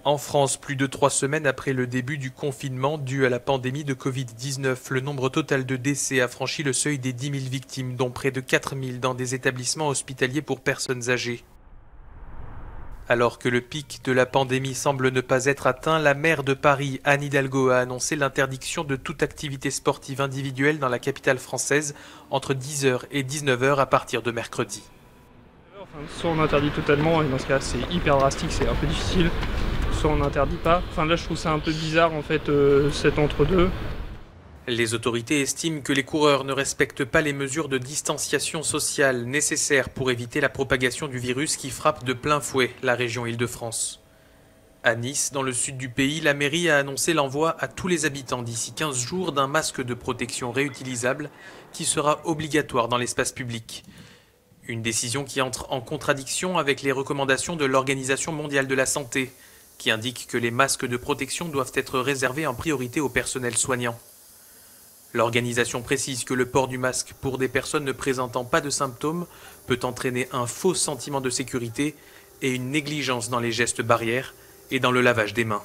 En France, plus de 3 semaines après le début du confinement dû à la pandémie de Covid-19, le nombre total de décès a franchi le seuil des 10 000 victimes, dont près de 4 000 dans des établissements hospitaliers pour personnes âgées. Alors que le pic de la pandémie semble ne pas être atteint, la maire de Paris, Anne Hidalgo, a annoncé l'interdiction de toute activité sportive individuelle dans la capitale française entre 10h et 19h à partir de mercredi. Soit on interdit totalement, et dans ce cas c'est hyper drastique, c'est un peu difficile, soit on n'interdit pas. Là je trouve ça un peu bizarre en fait, cet entre-deux. Les autorités estiment que les coureurs ne respectent pas les mesures de distanciation sociale nécessaires pour éviter la propagation du virus qui frappe de plein fouet la région Île-de-France. À Nice, dans le sud du pays, la mairie a annoncé l'envoi à tous les habitants d'ici 15 jours d'un masque de protection réutilisable qui sera obligatoire dans l'espace public. Une décision qui entre en contradiction avec les recommandations de l'Organisation mondiale de la santé, qui indique que les masques de protection doivent être réservés en priorité au personnel soignant. L'organisation précise que le port du masque pour des personnes ne présentant pas de symptômes peut entraîner un faux sentiment de sécurité et une négligence dans les gestes barrières et dans le lavage des mains.